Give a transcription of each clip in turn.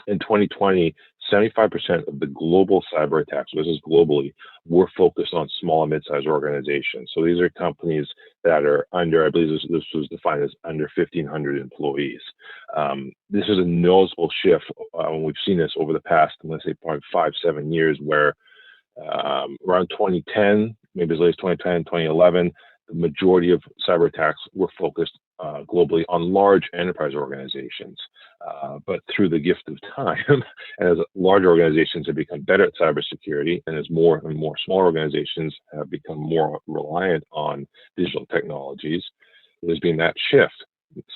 in 2020, 75% of the global cyber attacks, this is globally, were focused on small and mid-sized organizations. So these are companies that are under, I believe this was defined as under 1,500 employees. This is a noticeable shift. We've seen this over the past, let's say, probably 5-7 years, where around 2010, maybe as late as 2010, 2011, the majority of cyber attacks were focused globally on large enterprise organizations. But through the gift of time, and as large organizations have become better at cybersecurity, and as more and more small organizations have become more reliant on digital technologies, there's been that shift.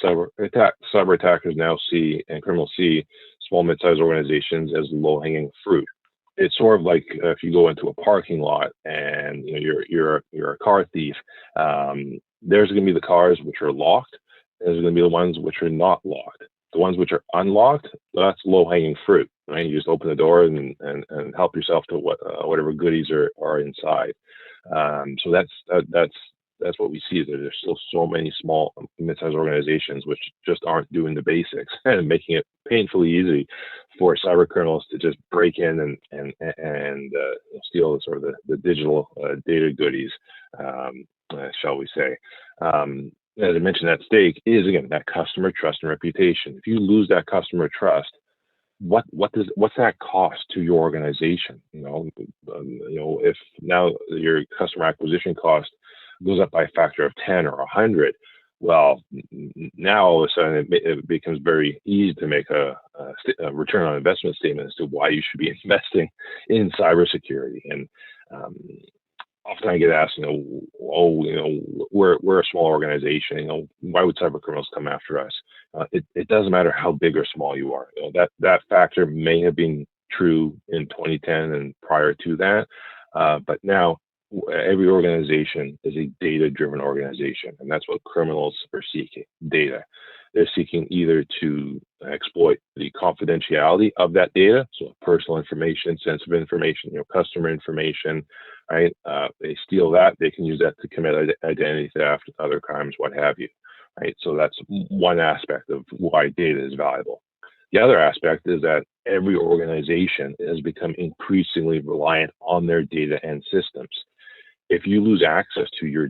Cyber attackers now see, and criminals see, small, mid-sized organizations as low-hanging fruit. It's sort of like if you go into a parking lot and you're a car thief. There's going to be the cars which are locked. There's going to be the ones which are not locked. The ones which are unlocked, that's low-hanging fruit, right? You just open the door and help yourself to whatever goodies are inside. So that's what we see. Is that there's still so many small, mid-sized organizations which just aren't doing the basics and making it painfully easy for cyber criminals to just break in and steal sort of the digital data goodies, shall we say. As I mentioned, at stake is, again, that customer trust and reputation. If you lose that customer trust, what's that cost to your organization? If now your customer acquisition cost goes up by a factor of 10 or 100, well, now all of a sudden it becomes very easy to make a return on investment statement as to why you should be investing in cybersecurity. And often I get asked, we're a small organization. Why would cyber criminals come after us? It doesn't matter how big or small you are. That factor may have been true in 2010 and prior to that, but now every organization is a data-driven organization, and that's what criminals are seeking: data. They're seeking either to exploit the confidentiality of that data, so personal information, sensitive information, customer information, right? They steal that. They can use that to commit identity theft, other crimes, what have you, right? So that's one aspect of why data is valuable. The other aspect is that every organization has become increasingly reliant on their data and systems. If you lose access to your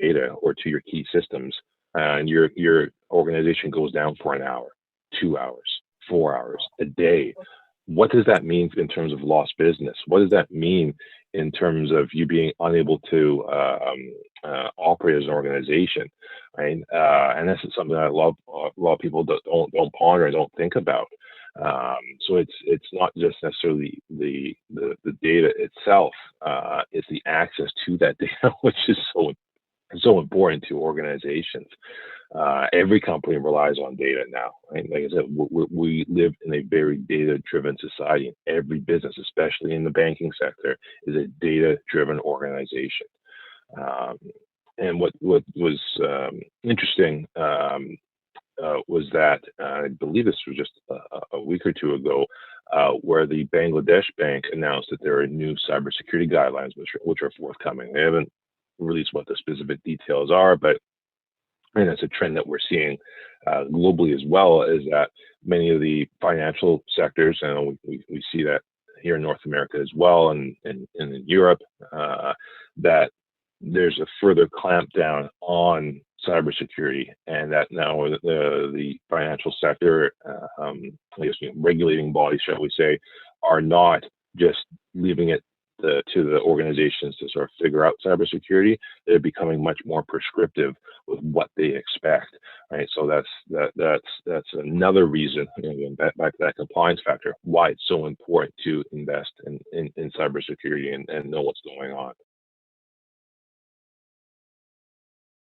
data or to your key systems, and your organization goes down for an hour, 2 hours, 4 hours, a day, what does that mean in terms of lost business? What does that mean in terms of you being unable to operate as an organization, right? And this is something that a lot of people don't ponder and don't think about. So it's not just necessarily the data itself; it's the access to that data, which is so important to organizations. Every company relies on data now, right? Like I said, we live in a very data-driven society. Every business, especially in the banking sector, is a data-driven organization. And what was interesting was that I believe this was just a week or two ago, where the Bangladesh bank announced that there are new cybersecurity guidelines which are forthcoming. They haven't released what the specific details are, but and it's a trend that we're seeing globally as well, is that many of the financial sectors, and we see that here in North America as well, and in Europe, that there's a further clampdown on cybersecurity, and that now the financial sector, I guess, regulating bodies, shall we say, are not just leaving it to the organizations to sort of figure out cybersecurity. They're becoming much more prescriptive with what they expect, right? So that's another reason, again, back to that compliance factor, why it's so important to invest in cybersecurity and know what's going on.